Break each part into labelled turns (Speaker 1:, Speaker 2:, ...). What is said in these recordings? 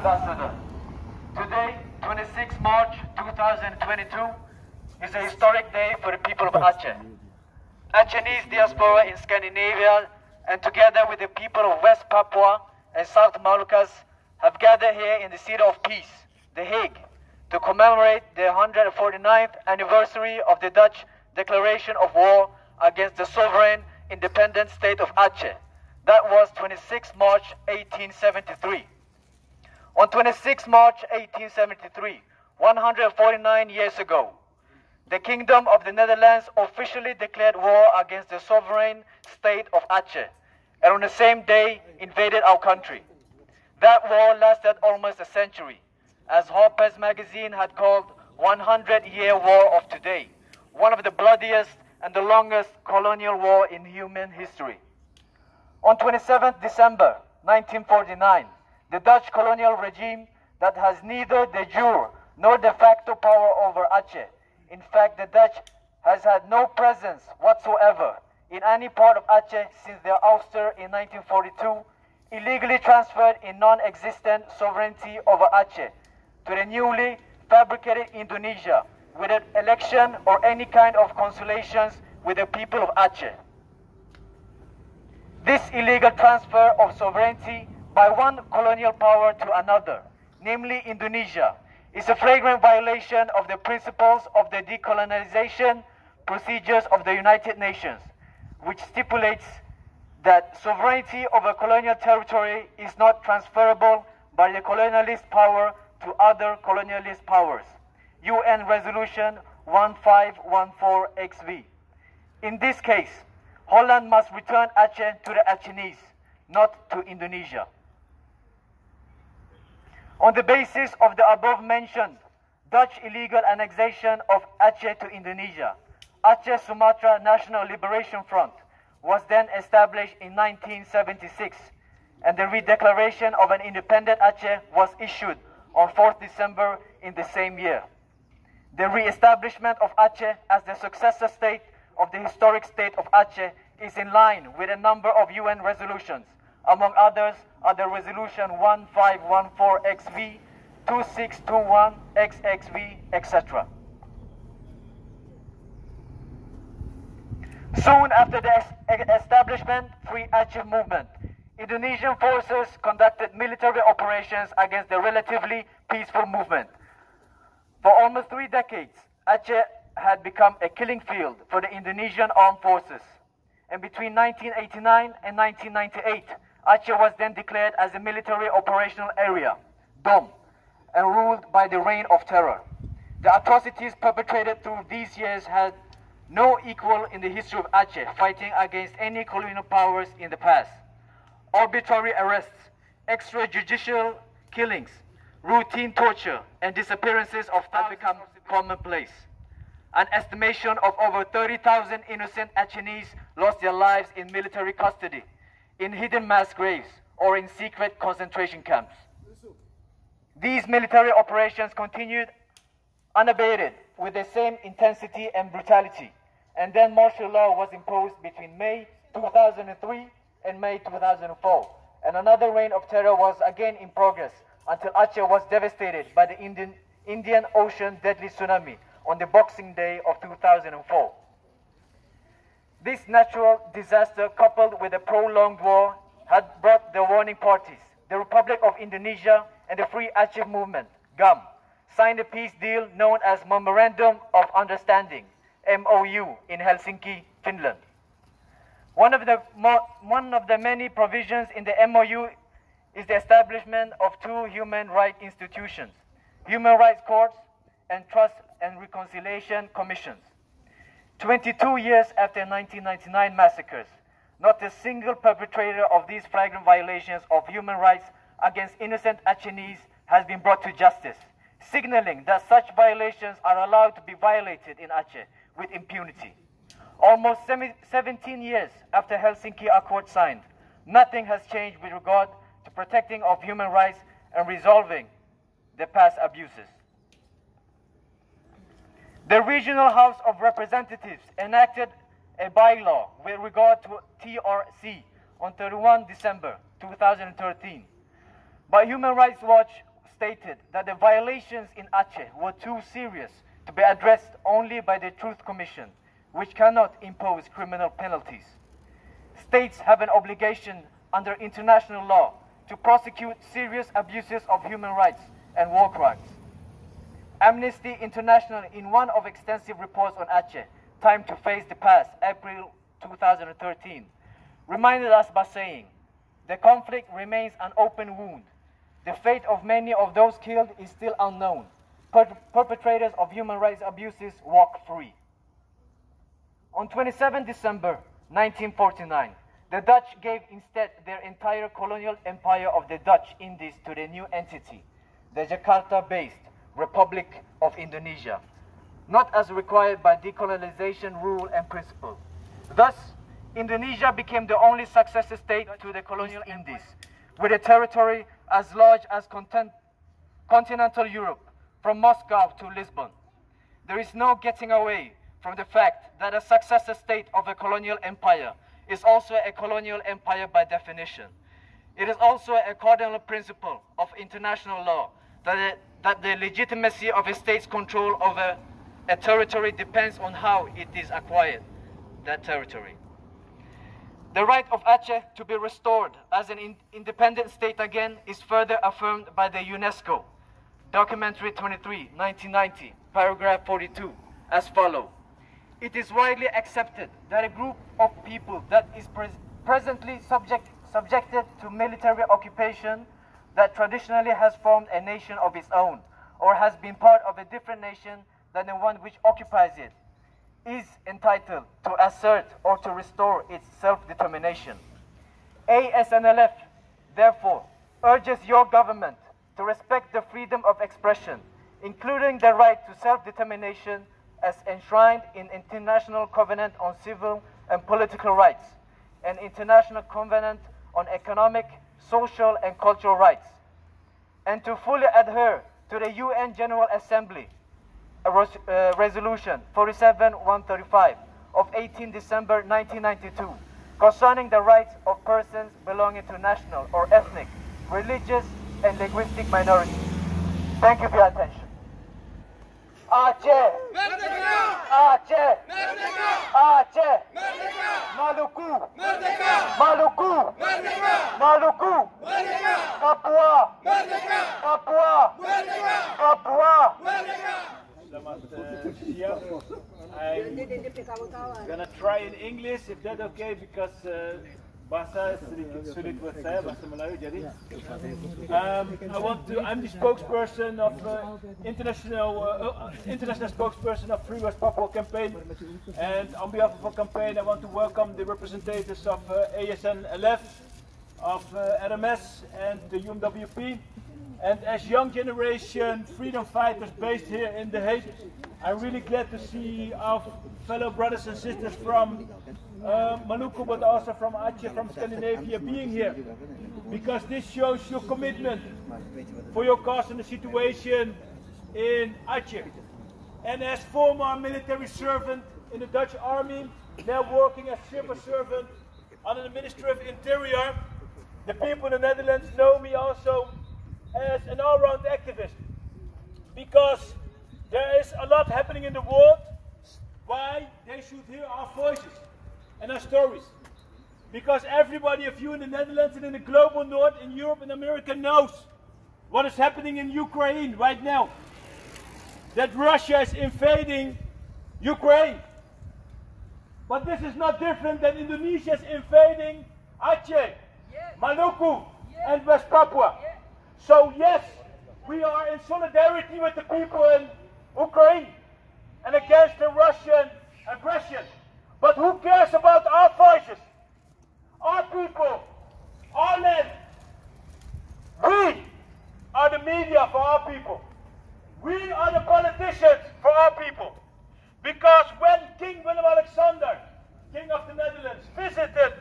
Speaker 1: Ambassador. Today, 26 March 2022, is a historic day for the people of Aceh. Acheese diaspora in Scandinavia and together with the people of West Papua and South Moluccas have gathered here in the City of Peace, The Hague, to commemorate the 149th anniversary of the Dutch declaration of war against the sovereign independent state of Aceh. That was 26 March 1873. On 26 March 1873, 149 years ago, the Kingdom of the Netherlands officially declared war against the sovereign state of Aceh, and on the same day invaded our country. That war lasted almost a century, as Harper's Magazine had called 100-year War of Today, one of the bloodiest and the longest colonial war in human history. On 27 December 1949, the Dutch colonial regime that has neither de jure nor de facto power over Aceh. In fact, the Dutch has had no presence whatsoever in any part of Aceh since their ouster in 1942, illegally transferred in non-existent sovereignty over Aceh to the newly fabricated Indonesia without election or any kind of consultations with the people of Aceh. This illegal transfer of sovereignty by one colonial power to another, namely Indonesia, is a flagrant violation of the principles of the decolonization procedures of the United Nations, which stipulates that sovereignty over colonial territory is not transferable by the colonialist power to other colonialist powers. UN Resolution 1514-XV. In this case, Holland must return Aceh to the Acheese, not to Indonesia. On the basis of the above-mentioned Dutch illegal annexation of Aceh to Indonesia, Aceh Sumatra National Liberation Front was then established in 1976, and the redeclaration of an independent Aceh was issued on 4th December in the same year. The re-establishment of Aceh as the successor state of the historic state of Aceh is in line with a number of UN resolutions. Among others are the Resolution 1514-XV, 2621-XXV, etc. Soon after the establishment, Free Aceh movement, Indonesian forces conducted military operations against the relatively peaceful movement. For almost 3 decades, Aceh had become a killing field for the Indonesian armed forces. And between 1989 and 1998, Aceh was then declared as a military operational area, DOM, and ruled by the reign of terror. The atrocities perpetrated through these years had no equal in the history of Aceh, fighting against any colonial powers in the past. Arbitrary arrests, extrajudicial killings, routine torture, and disappearances of have become commonplace. An estimation of over 30,000 innocent Acheese lost their lives in military custody, in hidden mass graves, or in secret concentration camps. These military operations continued unabated with the same intensity and brutality, and then martial law was imposed between May 2003 and May 2004, and another reign of terror was again in progress until Aceh was devastated by the Indian Ocean deadly tsunami on the Boxing Day of 2004. This natural disaster, coupled with a prolonged war, had brought the warning parties, the Republic of Indonesia and the Free Aceh movement, GAM, signed a peace deal known as Memorandum of Understanding, MOU, in Helsinki, Finland. One of the many provisions in the MOU is the establishment of 2 human rights institutions, human rights courts and trust and reconciliation commissions. 22 years after 1999 massacres, not a single perpetrator of these flagrant violations of human rights against innocent Acheese has been brought to justice, signaling that such violations are allowed to be violated in Aceh with impunity. Almost 17 years after Helsinki Accord signed, nothing has changed with regard to protecting of human rights and resolving the past abuses. The Regional House of Representatives enacted a bylaw with regard to TRC on 31 December 2013. But Human Rights Watch stated that the violations in Aceh were too serious to be addressed only by the Truth Commission, which cannot impose criminal penalties. States have an obligation under international law to prosecute serious abuses of human rights and war crimes. Amnesty International, in one of extensive reports on Aceh, Time to Face the Past, April 2013, reminded us by saying, "The conflict remains an open wound. The fate of many of those killed is still unknown. Perpetrators of human rights abuses walk free." On 27 December 1949, the Dutch gave instead their entire colonial empire of the Dutch Indies to the new entity, the Jakarta-based Republic of Indonesia, not as required by decolonization rule and principle. Thus, Indonesia became the only successor state to the colonial Indies, with a territory as large as continental Europe, from Moscow to Lisbon. There is no getting away from the fact that a successor state of a colonial empire is also a colonial empire by definition. It is also a cardinal principle of international law that the legitimacy of a state's control over a territory depends on how it is acquired, that territory. The right of Aceh to be restored as an independent state again is further affirmed by the UNESCO, Documentary 23, 1990, paragraph 42, as follows. It is widely accepted that a group of people that is presently subjected to military occupation that traditionally has formed a nation of its own or has been part of a different nation than the one which occupies it is entitled to assert or to restore its self-determination. ASNLF, therefore, urges your government to respect the freedom of expression, including the right to self-determination as enshrined in International Covenant on Civil and Political Rights and International Covenant on Economic, Social and Cultural Rights, and to fully adhere to the UN General Assembly Resolution 47-135 of 18 December 1992 concerning the rights of persons belonging to national or ethnic, religious and linguistic minorities. Thank you for your attention. Aceh!
Speaker 2: Merdeka!
Speaker 1: Aceh!
Speaker 2: Merdeka!
Speaker 1: Aceh!
Speaker 2: Merdeka!
Speaker 1: Maluku!
Speaker 2: Merdeka!
Speaker 1: Maluku!
Speaker 2: Merdeka!
Speaker 1: Maluku!
Speaker 2: Merdeka!
Speaker 1: Papua!
Speaker 2: Merdeka!
Speaker 1: Papua!
Speaker 2: Merdeka!
Speaker 1: Papua!
Speaker 2: Merdeka!
Speaker 3: Selamat siang. I'm gonna try in English if that's okay because bahasa sedikit sulit buat saya, bahasa Melayu. Jadi, I'm the spokesperson of international spokesperson of Free West Papua campaign, and on behalf of our campaign, I want to welcome the representatives of ASNLF, of RMS, and the UMWP. And as young generation freedom fighters based here in The Hague, I'm really glad to see our fellow brothers and sisters from Maluku, but also from Aceh, from Scandinavia being here. Because this shows your commitment for your cause and the situation in Aceh. And as former military servant in the Dutch army, now working as civil servant under the Ministry of Interior, the people in the Netherlands know me also as an all-round activist, because there is a lot happening in the world why they should hear our voices and our stories. Because everybody of you in the Netherlands and in the global north, in Europe and America knows what is happening in Ukraine right now. That Russia is invading Ukraine. But this is not different than Indonesia is invading Aceh, Maluku and West Papua. So yes, we are in solidarity with the people in Ukraine and against the Russian aggression. But who cares about our voices, our people, our land? We are the media for our people. We are the politicians for our people. Because when King Willem-Alexander, King of the Netherlands, visited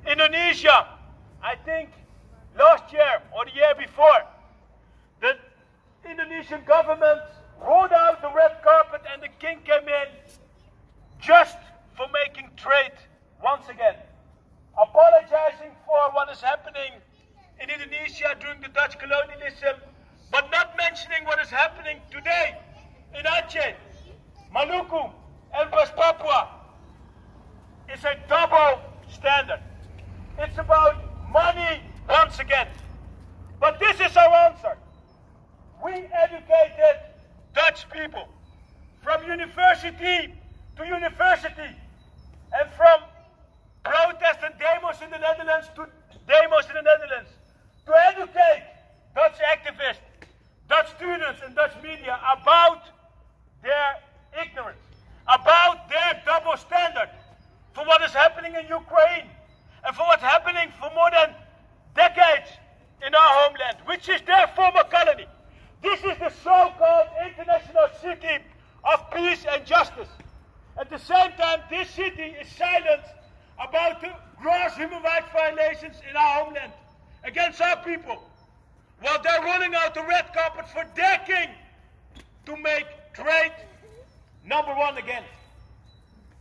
Speaker 3: Indonesia, I think last year or the year before, the Indonesian government rolled out the red carpet and the king came in just for making trade once again, apologizing for what is happening in Indonesia during the Dutch colonialism, but mentioning what is happening today in Aceh, Maluku, and West Papua is a double standard. It's about money once again. But this is our answer. We educated Dutch people from university to university, and from protest and demos in the Netherlands to demos in the Netherlands, to educate Dutch activists, Dutch students and Dutch media about their ignorance, about their double standard for what is happening in Ukraine and for what's happening for more than decades in our homeland, which is their former colony. This is the so-called international city of peace and justice. At the same time, this city is silent about the gross human rights violations in our homeland against our people, while they're rolling out the red carpet for their king to make trade number one again,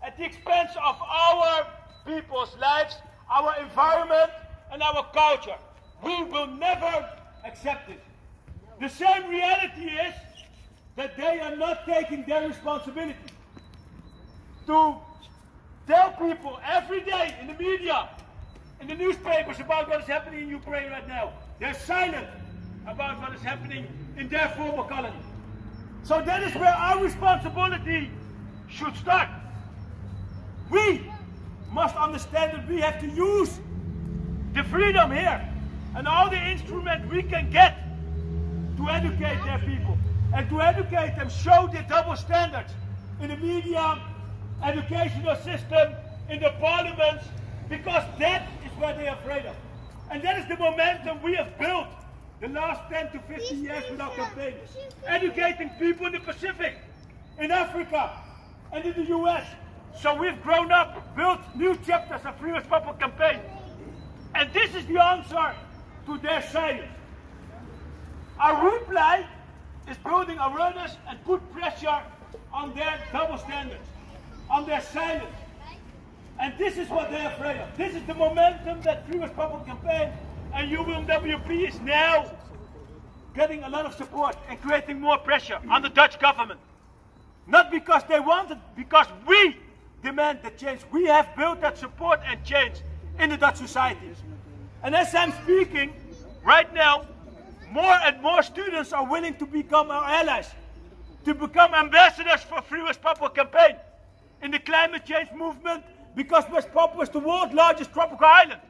Speaker 3: at the expense of our people's lives, our environment, and our culture. We will never accept it. The same reality is that they are not taking their responsibility to tell people every day in the media, in the newspapers about what is happening in Ukraine right now. They're silent about what is happening in their former colony. So that is where our responsibility should start. We must understand that we have to use the freedom here and all the instruments we can get to educate their people and to educate them, show the double standards in the media, educational system, in the parliaments, because that is what they are afraid of. And that is the momentum we have built the last 10 to 15 years with our campaign. Educating people in the Pacific, in Africa, and in the US. So we've grown up, built new chapters of Free West Papua campaign. And this is the answer to their silence. Our reply is building awareness and put pressure on their double standards, on their silence. And this is what they're afraid of. This is the momentum that Free West Papua campaign and UWP is now getting a lot of support and creating more pressure on the Dutch government. Not because they want it, because we demand the change. We have built that support and change in the Dutch society. And as I'm speaking, right now, more and more students are willing to become our allies, to become ambassadors for Free West Papua campaign in the climate change movement, because West Papua is the world's largest tropical island.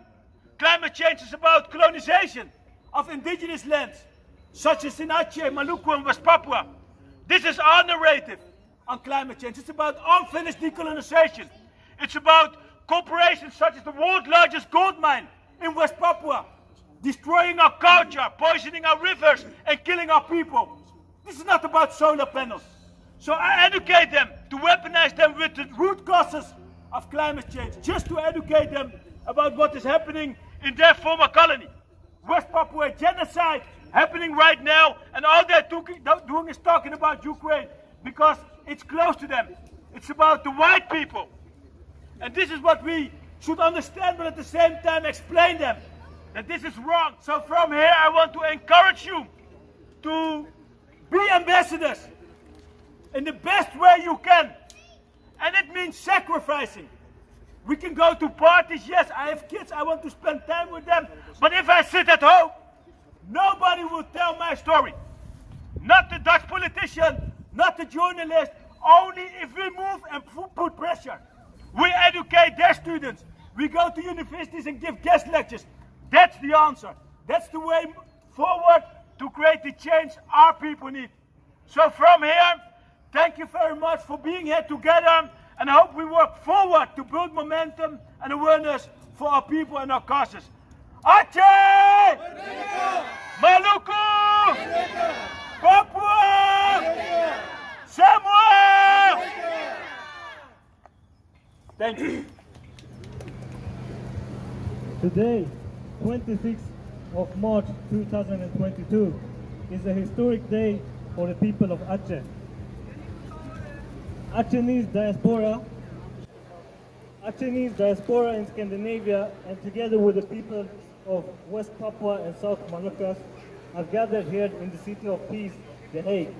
Speaker 3: Climate change is about colonization of indigenous lands, such as in Aceh, Maluku, and West Papua. This is our narrative on climate change. It's about unfinished decolonization. It's about corporations such as the world's largest gold mine in West Papua, destroying our culture, poisoning our rivers, and killing our people. This is not about solar panels. So I educate them to weaponize them with the root causes of climate change, just to educate them about what is happening in their former colony. West Papua genocide happening right now, and all they're doing is talking about Ukraine because it's close to them. It's about the white people. And this is what we should understand, but at the same time explain them that this is wrong. So from here I want to encourage you to be ambassadors in the best way you can. And it means sacrificing. We can go to parties, yes, I have kids, I want to spend time with them. But if I sit at home, nobody will tell my story. Not the Dutch politician, not the journalist, only if we move and put pressure. We educate their students. We go to universities and give guest lectures. That's the answer. That's the way forward to create the change our people need. So from here, thank you very much for being here together, and I hope we work forward to build momentum and awareness for our people and our causes. Aceh! Maluku! Papua! Samoa! Thank you.
Speaker 4: Today, 26th of March 2022, is a historic day for the people of Aceh. Acheese diaspora in Scandinavia, and together with the people of West Papua and South Moluccas, have gathered here in the City of Peace The Hague,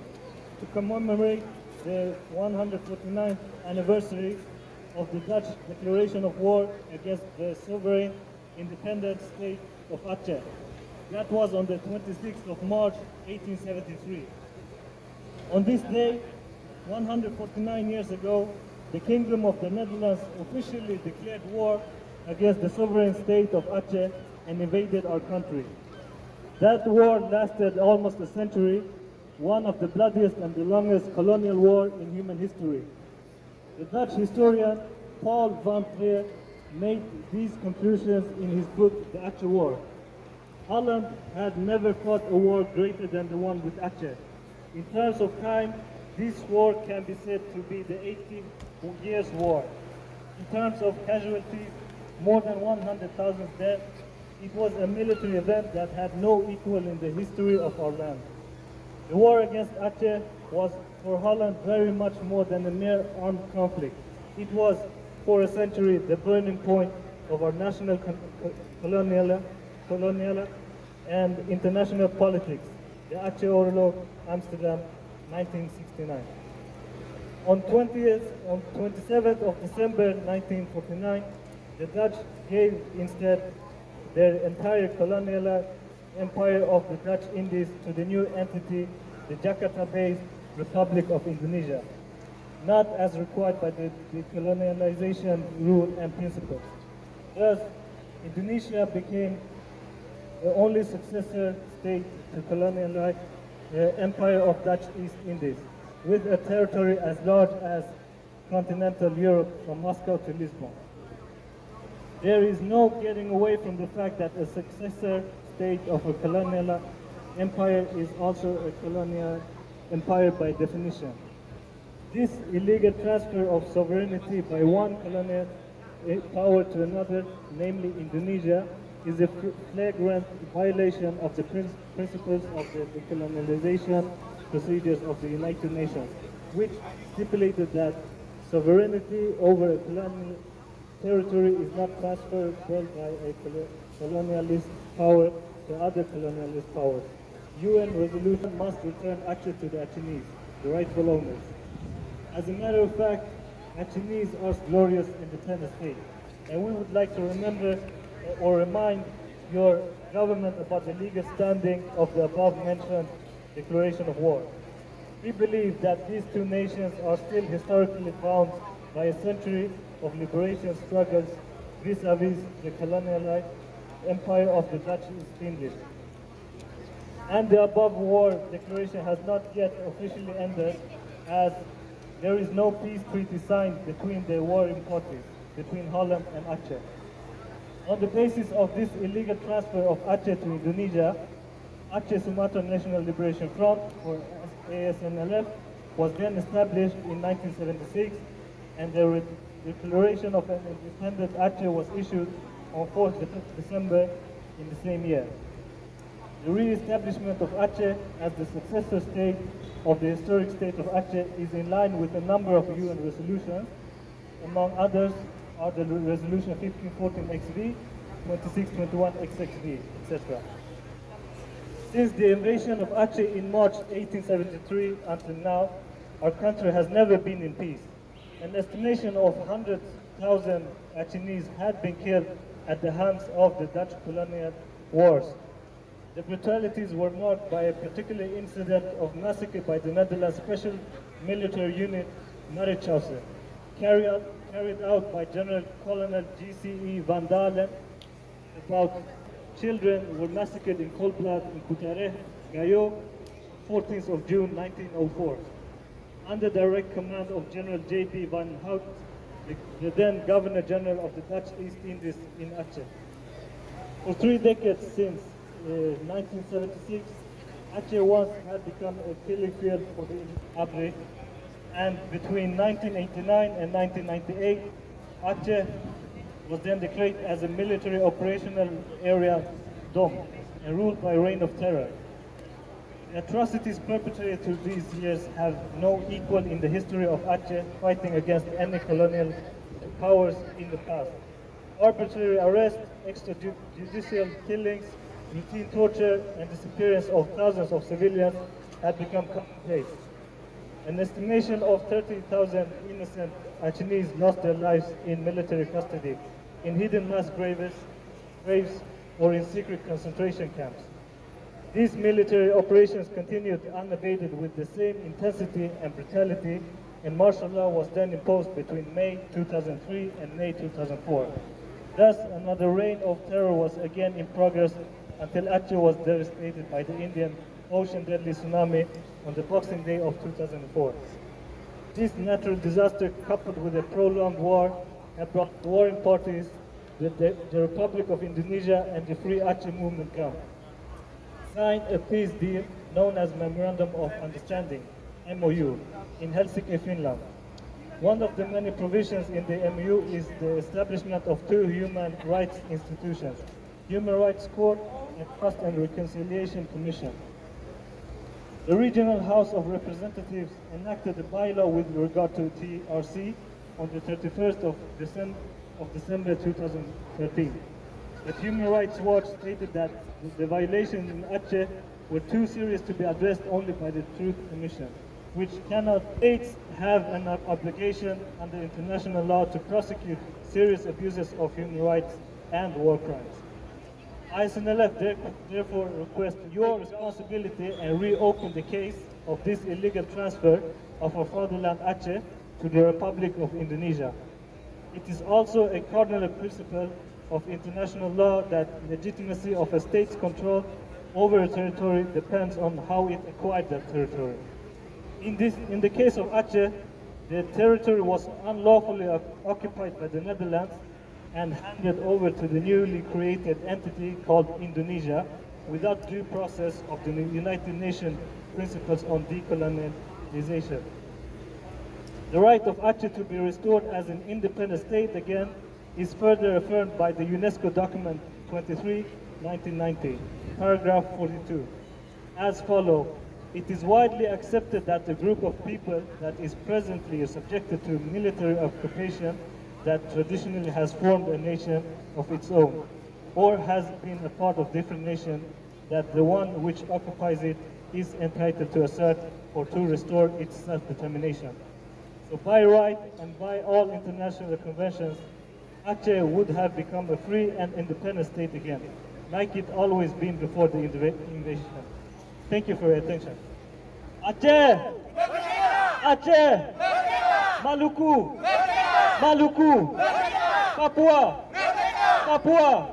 Speaker 4: to commemorate the 149th anniversary of the Dutch declaration of war against the sovereign independent state of Aceh. That was on the 26th of March, 1873. On this day, 149 years ago, the Kingdom of the Netherlands officially declared war against the sovereign state of Aceh and invaded our country. That war lasted almost a century, one of the bloodiest and the longest colonial war in human history. The Dutch historian Paul van Trier made these conclusions in his book, The Aceh War. Holland had never fought a war greater than the one with Aceh. In terms of time, this war can be said to be the 18 Years' War. In terms of casualties, more than 100,000 dead, it was a military event that had no equal in the history of our land. The war against Aceh was for Holland very much more than a mere armed conflict. It was, for a century, the burning point of our national colonial and international politics, the Aceh Oorlog, Amsterdam, 1969. On 27th of December 1949, the Dutch gave instead their entire colonial empire of the Dutch Indies to the new entity, the Jakarta-based Republic of Indonesia, not as required by the decolonialization rule and principles. Thus, Indonesia became the only successor state to colonial empire of Dutch East Indies, with a territory as large as continental Europe from Moscow to Lisbon. There is no getting away from the fact that a successor state of a colonial empire is also a colonial empire by definition. This illegal transfer of sovereignty by one colonial power to another, namely Indonesia, is a flagrant violation of the principles of the decolonialization procedures of the United Nations, which stipulated that sovereignty over a colonial territory is not transferable by a colonialist power to other colonialist powers. UN resolution must return Aceh to the Acheese, the rightful owners. As a matter of fact, Acheese are glorious independent state, and we would like to remember or remind your government about the legal standing of the above-mentioned declaration of war. We believe that these two nations are still historically bound by a century of liberation struggles vis-a-vis the colonial empire of the Dutch East Indies. And the above war declaration has not yet officially ended, as there is no peace treaty signed between the warring parties, between Holland and Aceh. On the basis of this illegal transfer of Aceh to Indonesia, Aceh Sumatra National Liberation Front, or ASNLF, was then established in 1976, and the declaration of an independent Aceh was issued on 4th December in the same year. The re-establishment of Aceh as the successor state of the historic state of Aceh is in line with a number of UN resolutions. Among others are the Resolution 1514-XV, 2621-XXV, etc. Since the invasion of Aceh in March 1873 until now, our country has never been in peace. An estimation of 100,000 Acheese had been killed at the hands of the Dutch colonial wars. The brutalities were marked by a particular incident of massacre by the Netherlands Special Military Unit Marichausen, carried out by General Colonel G.C.E. Van Dalen. About children were massacred in cold blood in Putih, Gayo, 14th of June 1904. Under direct command of General J.P. van Hout, the then Governor General of the Dutch East Indies in Aceh. For 3 decades since 1976, Aceh once had become a killing field for the Abri, and between 1989 and 1998, Aceh was then declared as a military operational area DOM and ruled by reign of terror. The atrocities perpetrated through these years have no equal in the history of Aceh fighting against any colonial powers in the past. Arbitrary arrests, extrajudicial killings, routine torture, and disappearance of thousands of civilians had become commonplace. An estimation of 30,000 innocent Achees lost their lives in military custody, in hidden mass graves, or in secret concentration camps. These military operations continued unabated with the same intensity and brutality, and martial law was then imposed between May 2003 and May 2004. Thus, another reign of terror was again in progress until Aceh was devastated by the Indian Ocean deadly tsunami on the Boxing Day of 2004. This natural disaster, coupled with a prolonged war, have brought warring parties, the Republic of Indonesia and the Free Aceh movement come. Signed a peace deal known as Memorandum of Understanding, MOU, in Helsinki, Finland. One of the many provisions in the MOU is the establishment of two human rights institutions, Human Rights Court and Trust and Reconciliation Commission. The Regional House of Representatives enacted a bylaw with regard to TRC on the 31st of December 2013. But Human Rights Watch stated that the violations in Aceh were too serious to be addressed only by the Truth Commission, which cannot. States have an obligation under international law to prosecute serious abuses of human rights and war crimes. ASnlf therefore requests your responsibility and reopen the case of this illegal transfer of our fatherland Aceh to the Republic of Indonesia. It is also a cardinal principle of international law that legitimacy of a state's control over a territory depends on how it acquired that territory. In the case of Aceh, the territory was unlawfully occupied by the Netherlands and handed over to the newly created entity called Indonesia without due process of the United Nations principles on decolonization. The right of Aceh to be restored as an independent state again is further affirmed by the UNESCO document 23, 1990, paragraph 42, as follows. It is widely accepted that a group of people that is presently subjected to military occupation that traditionally has formed a nation of its own, or has been a part of different nations, that the one which occupies it is entitled to assert or to restore its self-determination. So by right and by all international conventions, Aceh would have become a free and independent state again, like it always been before the invasion. Thank you for your attention. Aceh! Aceh! Maluku! Maluku! Papua! Papua!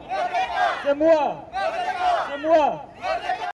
Speaker 4: Semua! Semua!